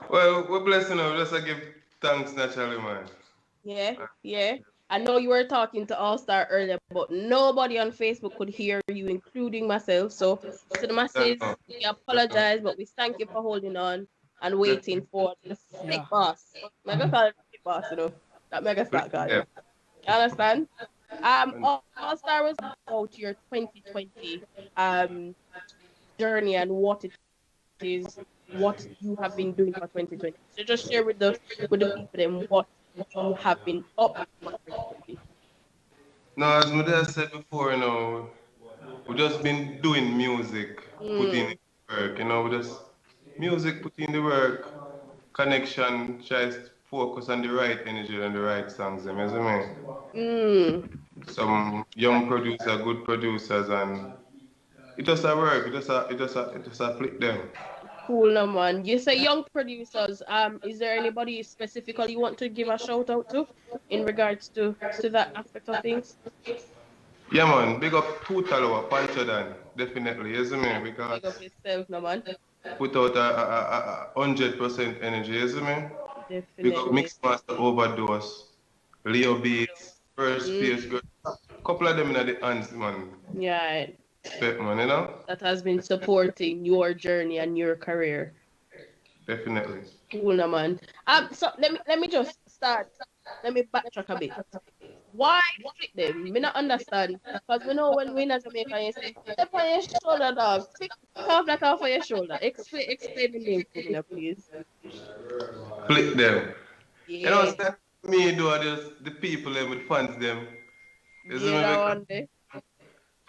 Well, we're blessed enough just to give thanks naturally, man. Yeah, yeah. I know you were talking to All Star earlier, but nobody on Facebook could hear you, including myself. So, to the Don't masses, know. we Don't know. apologize, but we thank you for holding on and waiting Definitely. for the Yeah. Flick Boss. Mega call it Flick Boss, you know. That mega Flick start call them. him. You understand? And All Star was about your 2020 journey and what it is, what you have been doing for 2020. So just share with the people then what you have been up to for 2020. now, as Muda said before, we just been doing music, putting in Mm, work, we just music, putting in the work, connection, try to focus on the right energy and the right songs, you know what I mean? mm. Some young producer, good producers, and it just a work, it just a flick them. Cool, no man. You say young producers. Is there anybody specifically you want to give a shout out to in regards to that aspect of things? Yeah, man, big up Total or Pancho Dan, definitely, you see me? Big up Because yourself, no man. put out a 100% energy, you see me? Big up Definitely. Mixmaster Overdose, Leo Beats, First Mm, Space, good. Couple of them in the hands, man. yeah, Respect, man, you know? that has been supporting your journey and your career. Definitely. Cool, no man. So let me just start. Let me backtrack a bit. Why flip them? Me not understand. Because we know when we in Jamaica, you say, step on your shoulder, dog. Pick off that off of your shoulder. Explain the name for me now, please. Flick them. You know, Yeah. what me do are just the people them with fans them. You see Yeah, me? that Because one there.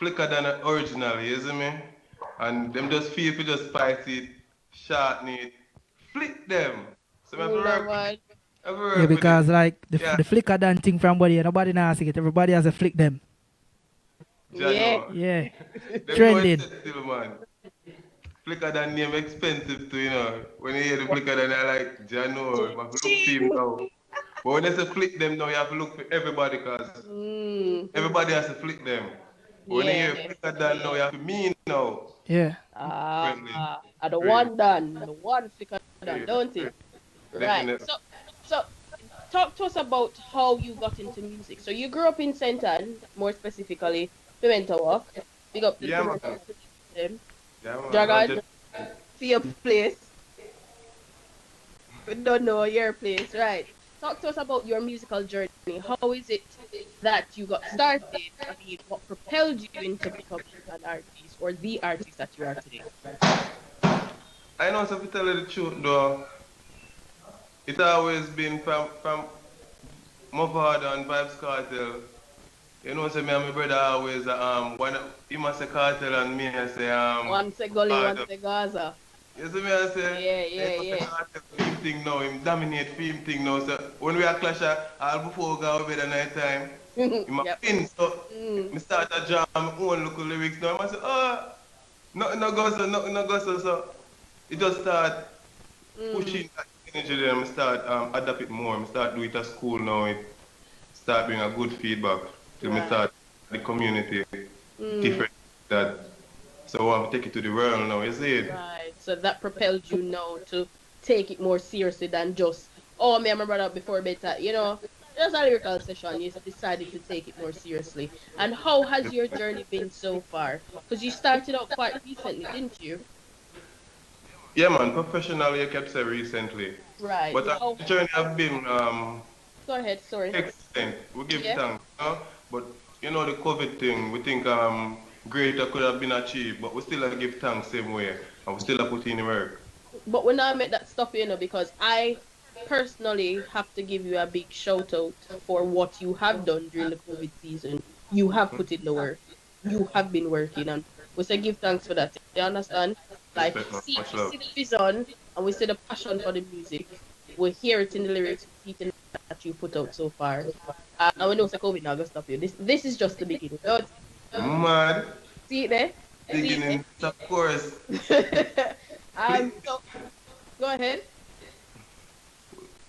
flicker than original, you see me? And them just feel for just spice it, shorten it, flick them. So Cool, that one. I have to Yeah, work with it. because like Yeah, the flicker done thing from body, nobody now see it. Everybody has a flick them. Yeah. Jano. Yeah. Them know it's Trending. sensitive, man. Flicker than name expensive too. When you hear the flicker than I like, Jano, I have to look for him Ching. now. But when they say flick them now, you have to look for everybody because Mm, everybody has to flick them. But when you yeah. hear flicker than now, you have to mean now. Yeah. Friendly. The Real. one done. The one flicker done, Real. don't Real. it? Right. Definitely. So talk to us about how you got into music. So you grew up in St. Anne, more specifically, Pimento Walk. Big up the Yeah, Pimento man. Walk them. Yeah, man. Dragon, 100. for your place. We don't know your place, right? Talk to us about your musical journey. How is it that you got started? I mean, what propelled you into becoming an artist or the artist that you are today? I know, so if you tell you the truth, though, it always been from my father and Vibes Cartel. You know, say me and my brother always, when he must say cartel and me, I say, One say Gully, one father. say Gaza. You see me, I say, Yeah, hey, yeah, must say yeah. cartel film thing now, him dominate film thing now. So when we are clash, all before we go over the night time, him a Yep. pin. So, Mm, me start a jam, my own local lyrics now. I say, oh, nothing no go so, nothing no go so. So it just start mm, pushing that energy there. I start adapt it more. I start do it at school now. It start bring a good feedback till me right. start the community Mm, different that. So I'm take it to the world now. You see it? right. So that propelled you now to take it more seriously than just, oh, me and my brother before better. Just a lyrical session. You decided to take it more seriously. And how has your journey been so far? Because you started out quite recently, didn't you? Yeah, man. Professionally, I kept say recently, Right. but How? the journey have been Go ahead. Sorry. excellent. We give Yeah. thanks, but the COVID thing. We think greater could have been achieved, but we still give thanks same way, and we still have put in the work. But when I met that stuff, because I personally have to give you a big shout out for what you have done during the COVID season. You have put in the work. You have been working, and we say give thanks for that. You understand? Like Respect, man. Much we love. see the vision and we see the passion for the music. We hear it in the lyrics, we see it in that you put out so far. And we know it's COVID now, gonna stop you. This is just the beginning. Don't Mad see it there? See it beginning, of course. there? So go ahead.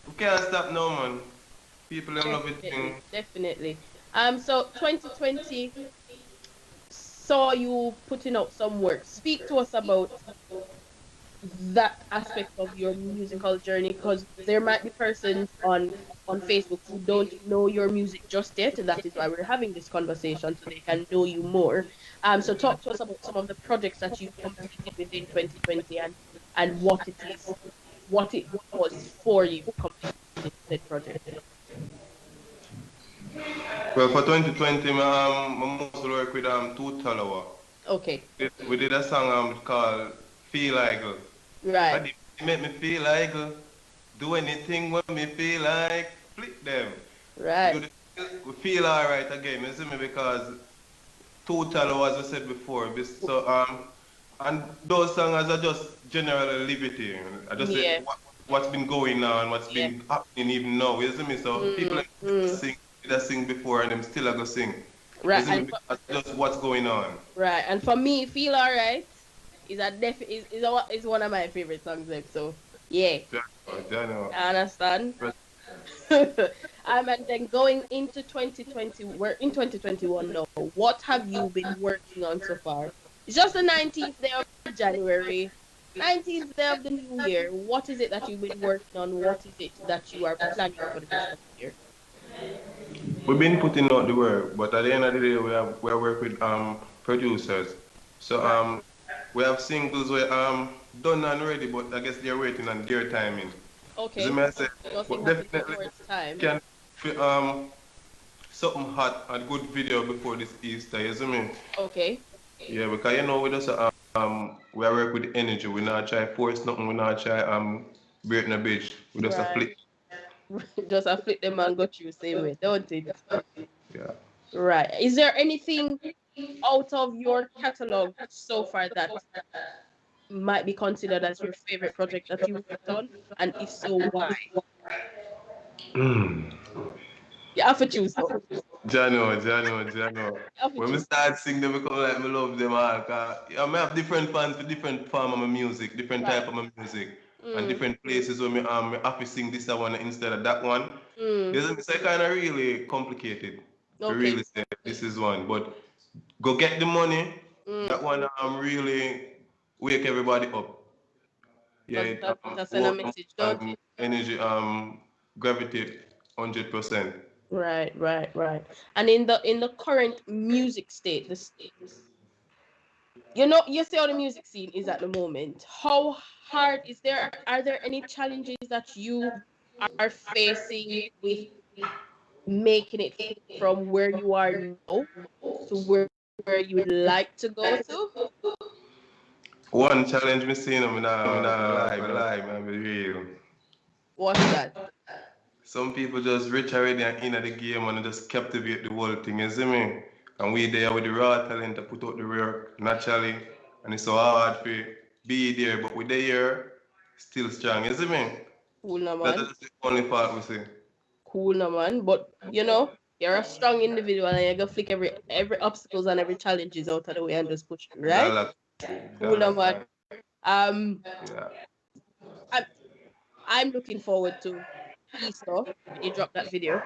We can't stop now, man. People them love it Definitely, thing. definitely. So 2020 saw you putting out some work. Speak to us about that aspect of your musical journey, because there might be persons on Facebook who don't know your music just yet, and that is why we're having this conversation so they can know you more. So talk to us about some of the projects that you've completed within 2020, and what it was for you completing said project. Well, for 2020, I mostly work with two Talawa. Okay, We did a song called Feel Like. right, And it make me feel like do anything when me feel like flick them. We do right, the, we feel alright again, you see me, because total as I said before. So and those songs are just general liberty. I just say yeah, what's been going on, what's yeah. been happening even now, you see me? So people Mm, like mm, sing, that sing before and them still are gonna sing. You right, see me? Because just what's going on. right. And for me, Feel Alright is one of my favorite songs. So yeah, Jano. I understand. And then going into 2020, we're in 2021 now. What have you been working on so far? It's just the 19th day of January, 19th day of the new year. What is it that you've been working on? What is it that you are planning for the rest of the year? We've been putting out the work, but at the end of the day, we work with producers. So Right. we have singles where done and ready, but I guess they're waiting on their timing. As I Okay. may say, Nothing but happens definitely before its time. can something hot and good video before this Easter. You see me? Okay. Yeah, because you know we just we work with energy. We not try force nothing. We not try break the bitch. We just a Right. flick. Just a flip them and go through same way, don't it? Yeah. Right. Is there anything out of your catalog so far that might be considered as your favorite project that you've worked on? And if so, why? You have to choose though. Jano. You have to When we choose. start singing, they become like me love them all. Cause I may have different fans for different form of my music, different type Right. of my music, and Mm, different places where me happy sing this one instead of that one. mm, It's kind of really complicated to okay. really say this is one, but go get the money. Mm. That one really wake everybody up. Yeah, Because it that send a work message, don't it? energy gravitate 100%. Right, right, right. And in the current music state, this you see how the music scene is at the moment. How hard is there? Are there any challenges that you are facing with making it from where you are now to where you'd like to go to? One challenge me seen them in live, man, be real. What's that? Some people just rich already and in at the game and just captivate the whole thing, you see me? And we there with the raw talent to put out the work naturally. And it's so hard to be there, but we there still strong, you see me? Cool, no That's man. the only part we see. Cool, no man. But you're a strong individual and you're gonna flick every obstacles and every challenges out of the way and just push through, right? Dollar, Cool, no dollar man. sign. Um, Yeah. I'm I'm looking forward to Easter when you drop that video.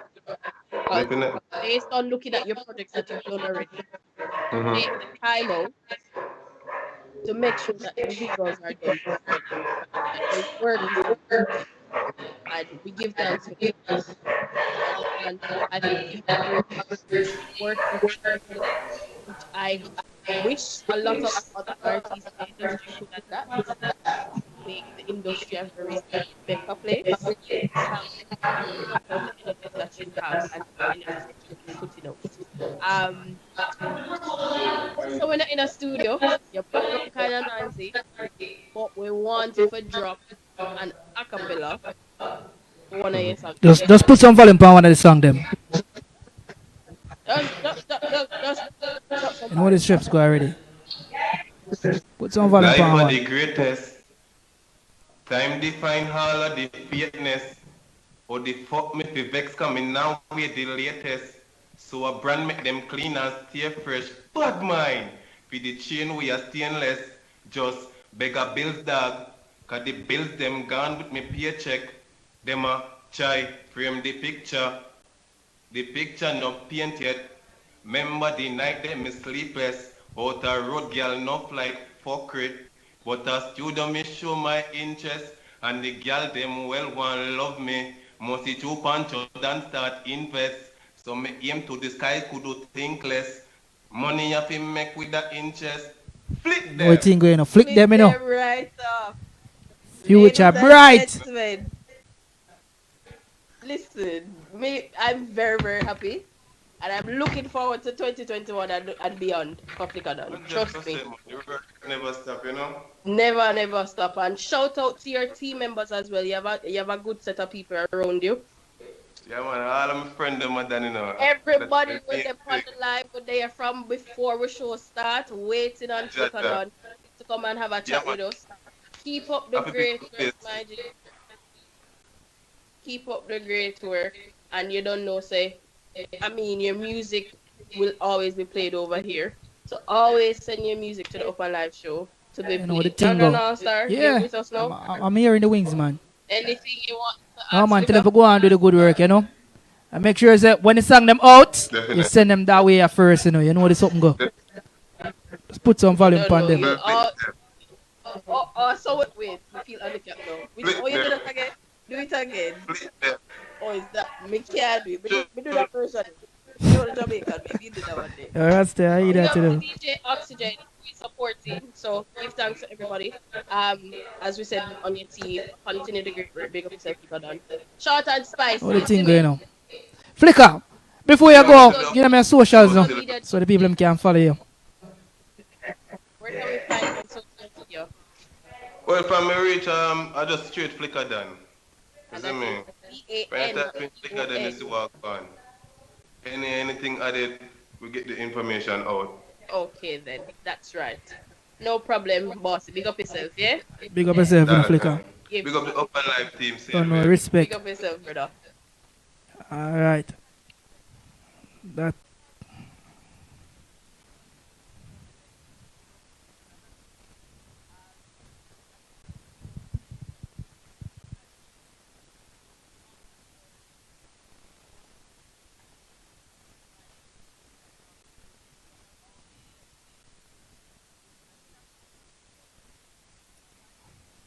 Because Definitely. based on looking at your projects that you've done already, take Mm-hmm. the time out to make sure that the visuals are done properly, that the work is done properly. And we give thanks for that. You understand? I think you have a very good work ethic, which I wish a lot of other artists in the industry could adapt to make the industry a very better place. I'm very happy with the energy that you have and the energy that you've been putting out. Um, so we're not in a studio, your background kind of noisy, but we want you to drop an acapella for one of your songs. Just put some volume on one of the song them. Just drop some You know what the bars. strips go already. Put some volume Life on are one. the greatest. Time define all of the fakeness. Or the fuck me fi vex coming now with the latest. So a brand make them clean and stay fresh. Bad mind. For the chain we are stainless. Just beg a bills dog. Cause the bills them gone with me paycheck. Them a try frame the picture. The picture not paint yet. Remember the night them me sleepless. Out a road girl enough like fuckery. But as student me show my interest and the girl them well one love me. Must it two punch and start invest. So me aim to the sky could do think less. Money have to make with the interest. Flick No them. thing going on. Flick them, you know. right off. Future Ladies and bright. gentlemen, listen, I'm very, very happy. And I'm looking forward to 2021 and beyond for Flickadon. Trust me. The work never stop, you know. Never, never stop. And shout out to your team members as well. You have a good set of people around you. Yeah, man, all of my friends them are done, you know. Everybody with them on the live, where they are from before we show start, waiting on Flickadon to come and have a chat with us. Keep up the great work, my G. Keep up the great work. And you don't know, say, I mean, your music will always be played over here. So always send your music to the Upnlive show to be You know the played. thing No, go. sir. Yeah. You with us now? I'm here in the wings, man. Anything you want to ask Oh man, me tell them to about? go and do the good work, you know. And make sure that when you sing them out, Definitely. you send them that way at first, you know. You know the something go. Just put some volume No, upon no, them. you so wait, I feel handicapped now. Oh, you do that again? Do it again. Flick them. Oh, is that me can't do it. Me do that person. You know the Jamaican, maybe you do that one day. That's the I hear Big that up to to them. DJ Oxygen who is supporting. So give thanks to everybody. As we said on your team, continue the great work. Big up yourself, keep it done. Short and spicy. All the you thing see going me? on. Flicker, before you go, give them your socials now, so the people them can follow you. Where can we find you on social media? Well, from me reach, I just straight flicker done. You And see me? When I type in flicker done, you see what on. Anything added, we get the information out. Okay then, that's right. No problem, boss. Big up yourself, yeah? Big up yourself in the Flicker. Big up the Upnlive team. Don't know, same way. Big respect. up yourself, brother. Alright. That.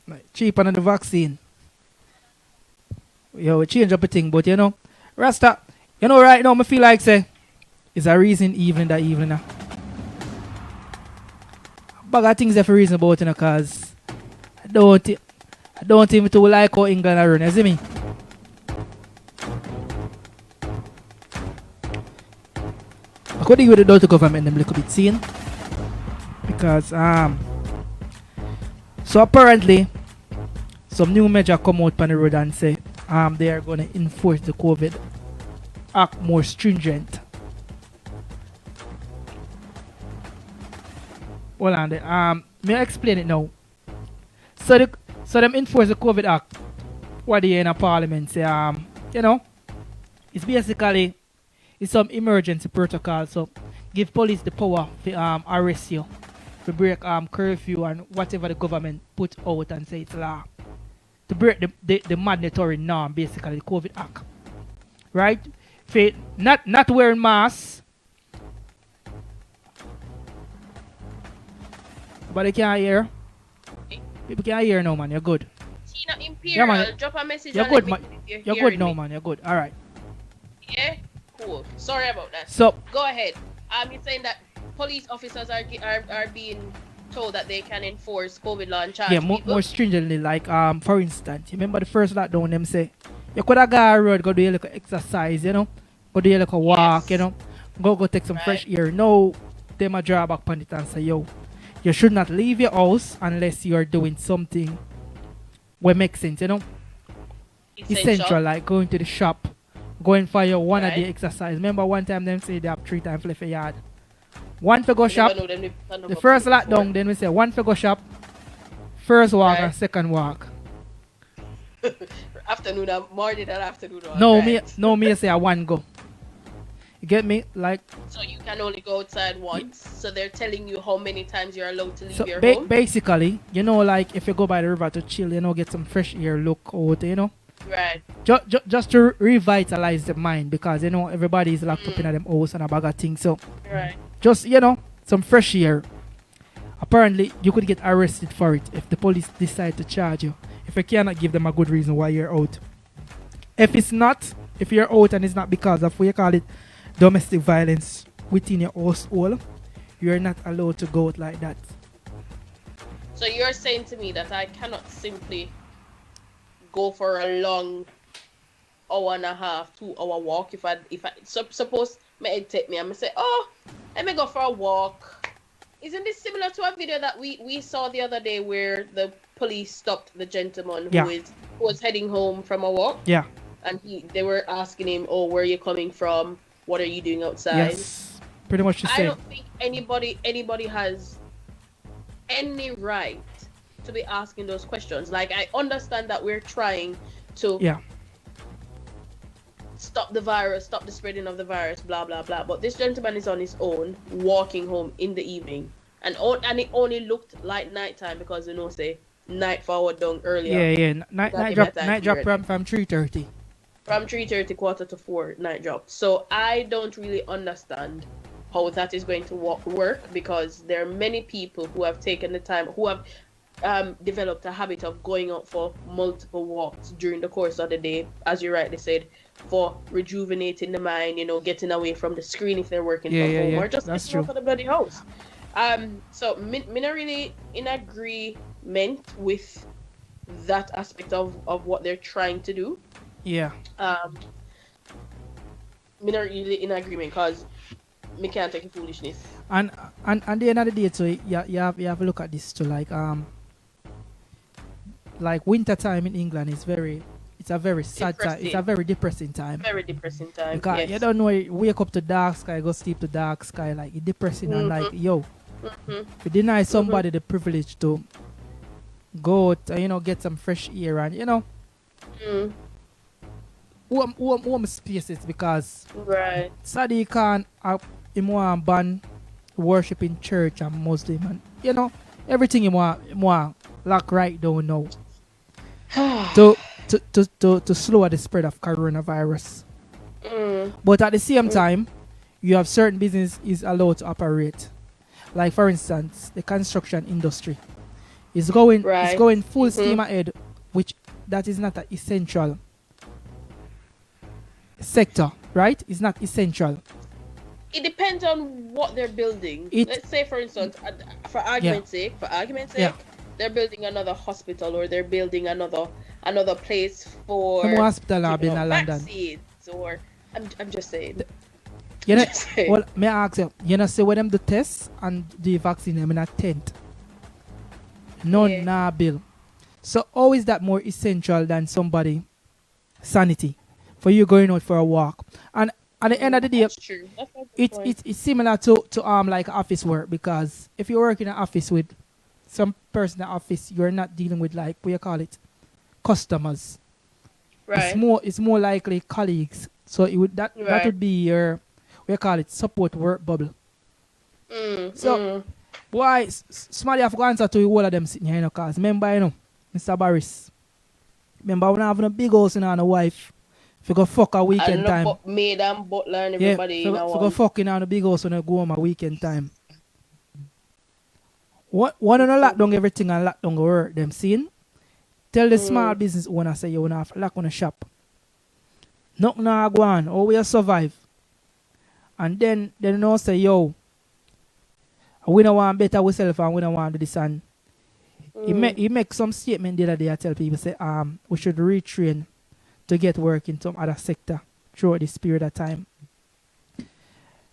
Like, cheaper than the vaccine. Yo, we change up a thing, but you know, Rasta, you know, right now, I feel like say, it's a reason evening that evening. Bag of things have a reason about, you know, cause I don't even to like how England are run, you see me? I could deal with the Delta government them a little bit seen. Because so apparently some new measure come out on the road and say they are gonna enforce the COVID act more stringent. Hold on there. May I explain it now? So them enforce the COVID act what they in a parliament say you know, it's basically it's some emergency protocol, so give police the power to arrest you, to break curfew and whatever the government put out and say it's law, to break the mandatory norm, basically the COVID act, right? For not wearing masks, but they can't hear. People can't hear now, man. You're good. Tina Imperial, Yeah, man. drop a message. You're and good, let man. me know if You're hearing good now, me. man. You're good. All right. Yeah, cool. Sorry about that. So Go ahead. You're saying that police officers are being told that they can enforce COVID law and charge yeah, people. more stringently. Like for instance, you remember the first lockdown? Them say you could have got a road, go do a little exercise, you know, go do a little walk, Yes. you know, go take some Right. fresh air. No, them a draw back on it and say, yo, you should not leave your house unless you are doing something what makes sense, you know, essential, like going to the shop, going for your one a day Right. exercise. Remember one time them say they have 3 times left a yard. One for go You shop. never know them, they turn The up first before. lockdown, then we say one for go shop, first walk Right. and second walk. Afternoon and morning and afternoon. No, right. me say I one go. You get me? Like So you can only go outside once. So they're telling you how many times you're allowed to leave so your home. basically, you know, like if you go by the river to chill, you know, get some fresh air, look out, you know, Right. just to revitalize the mind, because you know everybody is locked up in them house and a bag of things. So Right. just, you know, some fresh air. apparently you could get arrested for it if the police decide to charge you. If you cannot give them a good reason why you're out. If it's not, if you're out and it's not because of what you call it domestic violence within your household, you're not allowed to go out like that. So you're saying to me that I cannot simply go for a long hour and a half, 2 hour walk if I suppose may take me and say, oh, let me go for a walk. Isn't this similar to a video that we saw the other day where the police stopped the gentleman who was heading home from a walk? Yeah. And they were asking him, oh, where are you coming from? What are you doing outside? Yes. Pretty much the same. I don't think anybody has any right to be asking those questions. Like, I understand that we're trying to stop the virus, stop the spreading of the virus, blah blah blah. But this gentleman is on his own, walking home in the evening, and it only looked like nighttime because say night forward down earlier. Yeah. Night drop from 3:30. From 3:30, 3:45, night drop. So I don't really understand how that is going to work, because there are many people who have taken the time, who have developed a habit of going out for multiple walks during the course of the day, as you rightly said, for rejuvenating the mind, getting away from the screen if they're working from home, or just getting out of the bloody house. So me not really in agreement with that aspect of what they're trying to do. Yeah. Me not really in agreement because me can't take a foolishness. And the end of the day, so you have to look at this too. Like winter time in England is it's a very sad time. It's a very depressing time. Very depressing time. Because you don't know, you wake up to dark sky, go sleep to dark sky, like it's depressing. And like, yo, if you deny somebody the privilege to go out and get some fresh air and warm spaces, because Sadiq Khan him want ban worship in church and Muslim, and everything he want lock right down now to slow the spread of coronavirus. But at the same time, you have certain business is allowed to operate. Like for instance, the construction industry is going full steam ahead, which that is not an essential sector, right? It's not essential. It depends on what they're building. Let's say, for instance, for argument's sake, they're building another hospital, or they're building another place for hospital vaccines, or I'm just saying. Well, may I ask you, say when them do tests and the vaccine, them in a tent. None nah bill. So how is that more essential than somebody sanity for you going out for a walk? And at the end of the day, that's true. It's similar to like office work, because if you work in an office with some person in the office, you're not dealing with like what you call it, customers. Right. It's more likely colleagues. So that would be your what you call it, support work bubble. Why somebody have to answer to all of them sitting here, cause remember, Mr. Barris. Remember when I have a big house and a wife. If you go fuck a weekend time. Maid and butler and everybody. If you go fucking on a big house and go home a weekend time. One on a lockdown everything and lockdown go work them seeing. Tell the small business owner say you wanna have lock on a shop. Nothing na go on, or we survive. And then they know say yo, we don't want better ourselves and we don't want to do this, and he make some statement the other day. I tell people say we should retrain to get work in some other sector throughout this period of time.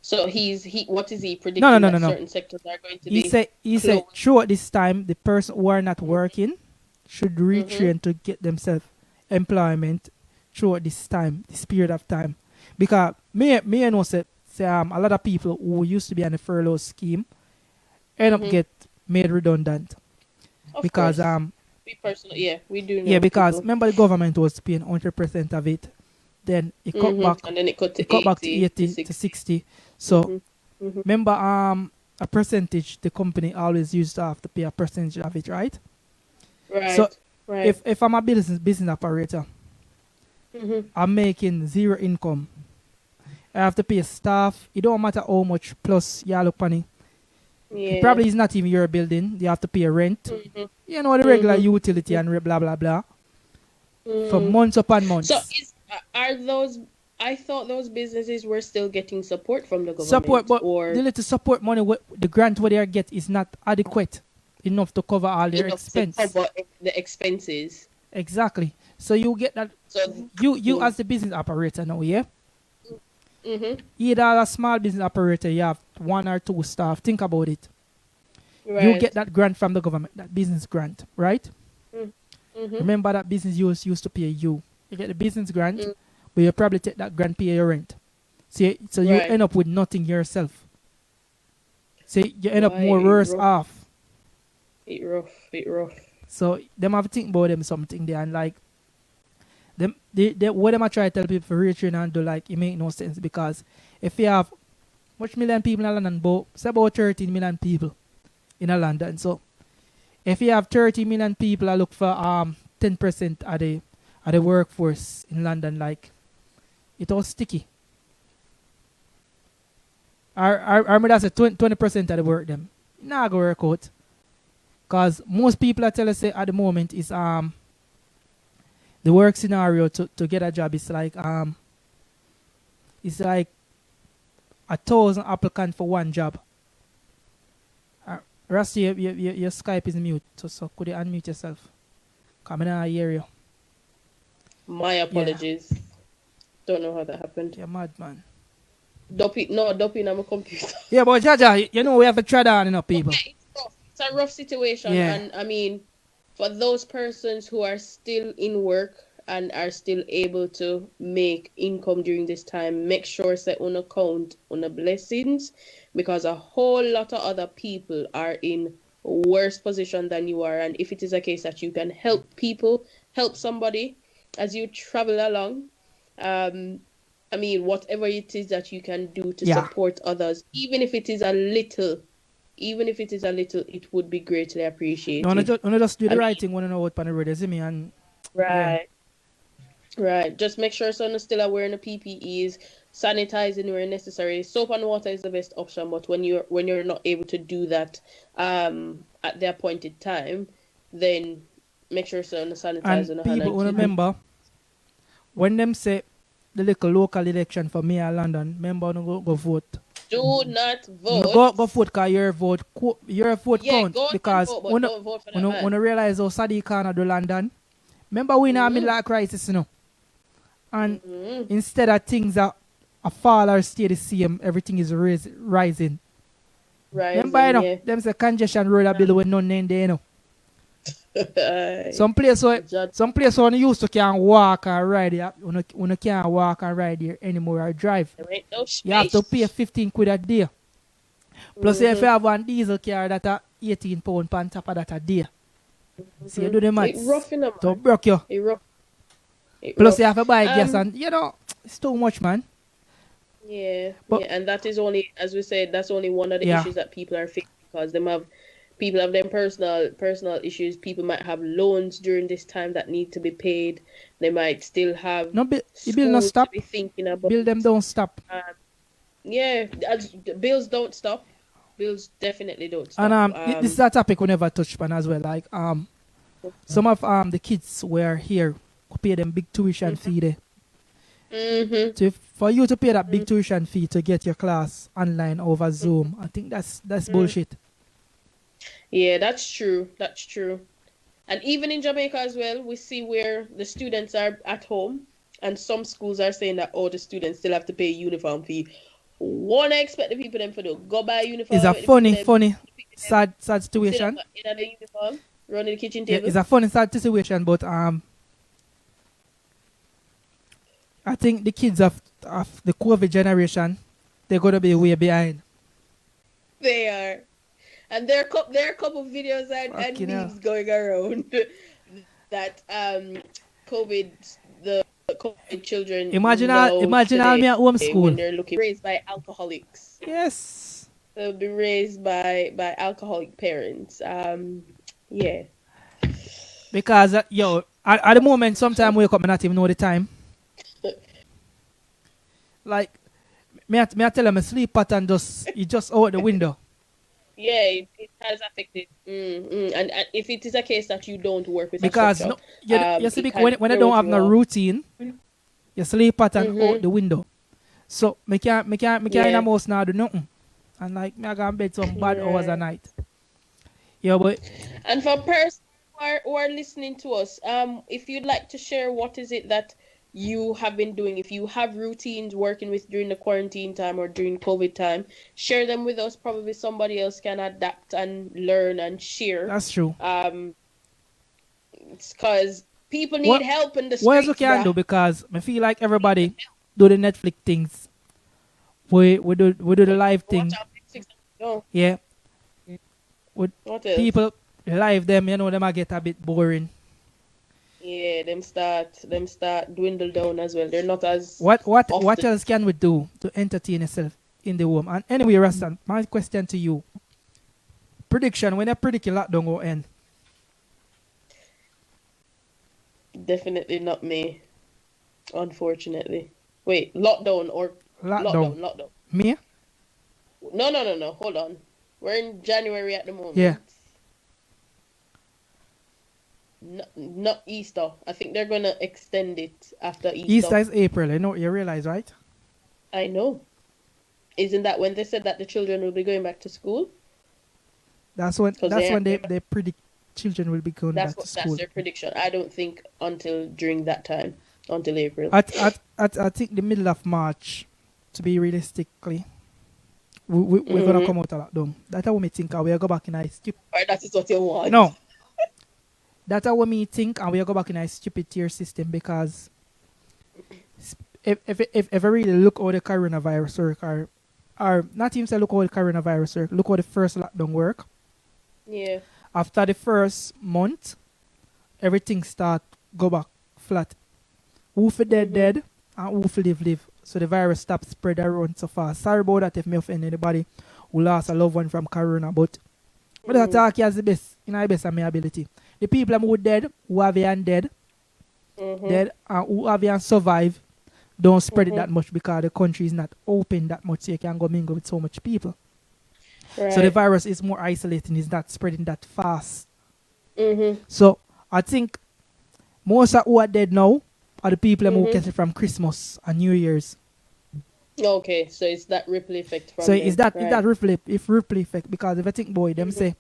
So what is he predicting? No. Certain sectors are going to be. He said throughout this time, the person who are not working should retrain to get themselves employment throughout this period of time. Because me know say a lot of people who used to be on the furlough scheme end up get made redundant. Of course. We personally, we do know. Yeah, because people. Remember the government was paying 100% of it. Then it cut back, and then it cut to 80 to 60. So remember a percentage the company always used to have to pay a percentage of it, right? Right. So if I'm a business operator, I'm making zero income. I have to pay staff. It don't matter how much plus you look money. Yeah. Probably is not even your building. You have to pay a rent. Mm-hmm. You know, the regular utility and blah blah blah for months upon months. So are those? I thought those businesses were still getting support from the government. Support, but or the little support money, the grant what they get is not adequate enough to cover all their expense. To cover the expenses. Exactly. So you get that. So you as the business operator now, yeah. Mm-hmm. Either a small business operator, you have 1 or 2 staff. Think about it. Right. You get that grant from the government, that business grant, right? Mm-hmm. Remember that business used to pay you. You get the business grant, but you probably take that grant, pay your rent. So you Right. end up with nothing yourself. So you end up more worse off. It rough. So them have to think about them something there, and like they what them I try to tell people for reaching and do, like, it make no sense, because if you have much million people in London, about 13 million people in London. So if you have 30 million people, I look for 10% of the workforce in London, like, it all sticky. I remember that's a 20% of the work them. Nah, go work out. Cause most people I tell us say at the moment is the work scenario to get a job is like it's like 1,000 applicants for one job. Rusty, your Skype is mute, so could you unmute yourself? Come in, I hear you. My apologies. Don't know how that happened. You're mad, man. Dopey on my computer. Yeah, but Jaja, you know we have to try down enough people. Okay, it's rough. It's a rough situation, Yeah. and I mean, for those persons who are still in work and are still able to make income during this time, make sure say on account on the blessings, because a whole lot of other people are in worse position than you are. And if it is a case that you can help people, help somebody as you travel along, I mean, whatever it is that you can do to support others, even if it is a little, it would be greatly appreciated. No, just do the right thing when you know what pan the road, you see me, and Right. Right. Just make sure someone is still wearing the PPEs, sanitizing where necessary. Soap and water is the best option, but when you're not able to do that at the appointed time, then make sure someone is sanitizing. And people remember when them say the little local election for me in London, remember no go vote. Do not vote. No, go vote because your vote count, go because vote, but don't vote for that man. when you realize how Sadiq Khan do London. Remember we in a middle of crisis, you know. And instead of things that a fall or stay the same, everything is rising. Remember, you know, them say congestion road a bill with none in there, you know. Some place where you used to can walk and ride there, you can't walk and ride there anymore or drive. You have to pay 15 quid a day. Plus if you have one diesel car that are 18 pound on top of that a day. So you do the maths. It's rough enough. So broke you. Plus you have to buy gas, and you know, it's too much, man. Yeah, and that is only, as we said, that's only one of the issues that people are facing, because people have them personal issues. People might have loans during this time that need to be paid. They might still have the bill not stop. To be thinking about. Bill them don't stop. Bills don't stop. Bills definitely don't stop. And this is a topic we never touched on as well. Like some of the kids were here pay them big tuition fee there. So for you to pay that big tuition fee to get your class online over Zoom, I think that's bullshit. Yeah, that's true. That's true. And even in Jamaica as well, we see where the students are at home, and some schools are saying that the students still have to pay uniform fee. What I expect the people them to do? Go buy a uniform. It's a funny, sad situation. In the uniform, running the kitchen table. Yeah, it's a funny, sad situation, but I think the kids of the COVID generation, they're gonna be way behind. They are, and there are a couple of videos and memes going around that the COVID children. Imagine all me at home school when they're raised by alcoholics. Yes, they'll be raised by alcoholic parents. Yeah. Because at the moment, sometimes wake up and not even know the time. Like, me I tell them my sleep pattern just out the window. it has affected. And if it is a case that you don't work with a Because structure, you see, it because can when I throw don't have you no off. routine, your sleep pattern Mm-hmm. out the window. So me can't in Yeah. a house now do nothing. And like me I go to bed some bad hours a Yeah. night. Yeah, but And for persons who are listening to us, if you'd like to share what is it that you have been doing, if you have routines working with during the quarantine time or during COVID time, share them with us. Probably somebody else can adapt and learn and share. that's true. It's because people need What help in the what else we streets, can bruh. do, because I feel like everybody do the Netflix things. We do the live Watch thing. out, Netflix. No, Yeah. With what else? people live them, them I get a bit boring. Yeah, them start dwindle down as well. They're not as What often. else can we do to entertain yourself in the home? And anyway, Rastan, my question to you. Prediction, when you predict your lockdown go end. Definitely not me, unfortunately. Wait, lockdown or Lockdown. lockdown. Me? No. Hold on. We're in January at the Yeah. moment. Not Easter. I think they're gonna extend it after Easter Easter. is April, you realize, right? I know. Isn't that when they said that the children will be going back to school? That's when Because they predict children will be going back to that's school. their prediction. I don't think until during that time, until April. I think the middle of March, to be realistically, we're gonna come out of lockdown. That's how me think, and we'll go back in a stupid. Or that is what you want. No, that's how me think, and we'll go back in a stupid tier system, because if I really look how the coronavirus work, or not even say look how the coronavirus work, look how the first lockdown work. Yeah. After the first month, everything start go back flat. Who for dead, and who for live. So the virus stops spread around so fast. Sorry about that if me offend anybody who lost a loved one from corona, but I talk as the best, in the best of my ability. The people who dead, who have and dead, and who have and survive, don't spread it that much, because the country is not open that much, so you can go mingle with so much people. Right. So the virus is more isolating, it's not spreading that fast. Mm-hmm. So I think most of who are dead now are the people who get it from Christmas and New Year's. Okay, so it's that ripple effect from So them, is that right. ripple effect, because if I think, boy, them say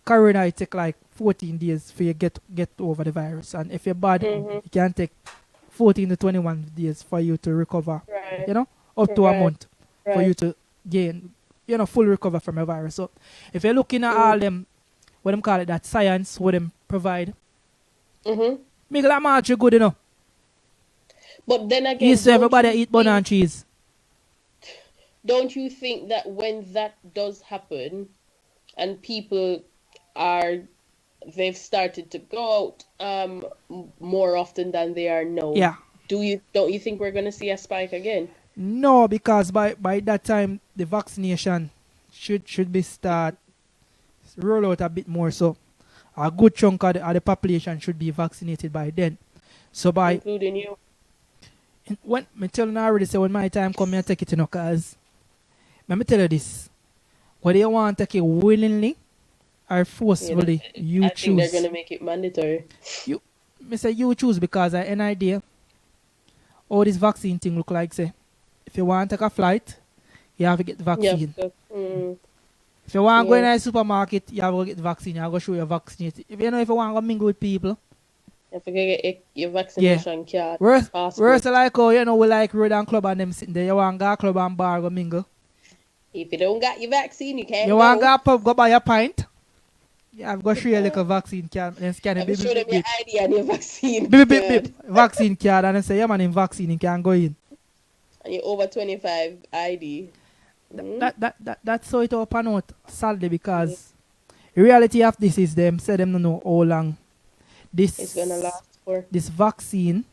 corona it take like 14 days for you get over the virus, and if you're bad, it can take 14 to 21 days for you to recover. Right. Up to a Right. month for Right. you to gain, full recover from a virus. So if you're looking at all them, what them call it, that science, what them provide, make that much good, But then again, Yes, so everybody eat banana and cheese. don't you think that when that does happen and people they've started to go out more often than they are now, Yeah. don't you think we're going to see a spike again? No, because by that time the vaccination should be start roll out a bit more, so a good chunk of the population should be vaccinated by then. So by Including you. when me tell you already, say when my time come, I take it, cause let me tell you this: whether you want to take it willingly or forcefully, you I choose. think they're going to make it mandatory. Me say you choose, because I have an idea how this vaccine thing look like. Say, if you want to take a flight, you have to get the vaccine. Yeah. If you want to go in a supermarket, you have to get the vaccine. You have to show you're vaccinated. If you want to mingle with people, You have to get your vaccination card. worse passport. like how we like road and club and them sitting there. You want to go club and bar go mingle. If you don't got your vaccine, you can't You go. want to go pub, go buy a pint. You have to show your little vaccine card and scan it. Have to show them your ID and your vaccine Beep, card. vaccine card, and then say, yeah man, in vaccine, you can go in. And you're over 25 ID. That's how it open out, sadly, because the reality of this is them say them don't know how long It's gonna last for. this vaccine,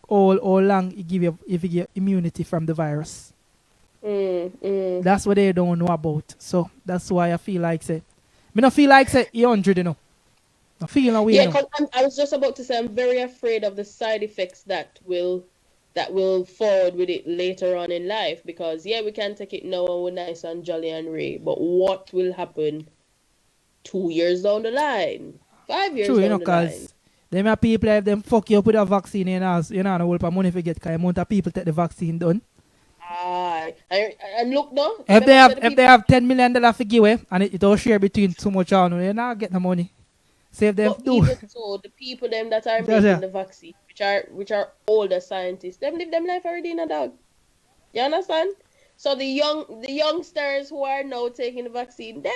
how long it give you immunity from the virus. That's what they don't know about. So that's why I feel like say, me not feel like say 100, I feel no way. Yeah, because I was just about to say I'm very afraid of the side effects that will that will forward with it later on in life. Because yeah, we can take it now and we're nice and jolly and ray, but what will happen 2 years down the line, 5 years True, you know, down the line? cause them are people if them fuck you up with a vaccine in house, you know, no whole of money for get cause amount of people take the vaccine done. And look now, If remember said the they people have $10 million to give away and it all share between too much on you not get the money. Save them but do. even so, the people them that are Yes, yeah. making the vaccine, which are older scientists, them live them life already in a dog. You understand? So the youngsters who are now taking the vaccine, they're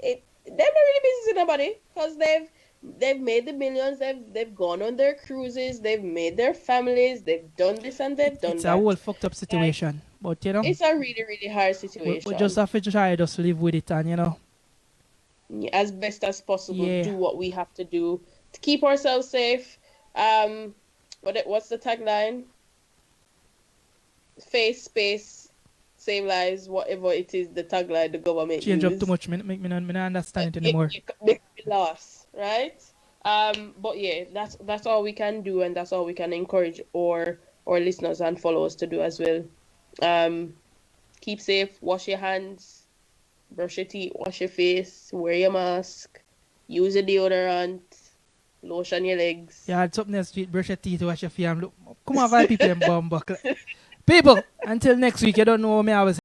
not really business with nobody because they've made the millions, they've gone on their cruises, they've made their families, they've done this and they've done It's a whole that. fucked up situation. But you know, It's a really, really hard we just situation. have to try just live with it and you know. As best as possible, Yeah. do what we have to do to keep ourselves safe. What's the tagline? Face, space, save lives, whatever it is, the tagline the government Change up too use. much, make me not understand it anymore. You make me lost, right? But yeah, that's all we can do, and that's all we can encourage our listeners and followers to do as well. Keep safe, wash your hands, brush your teeth, wash your face, wear your mask, use a deodorant, lotion your legs. Yeah, it's up next street, brush your teeth, wash your face. Look, come on, people them bum buckle. People, until next week, you don't know what me always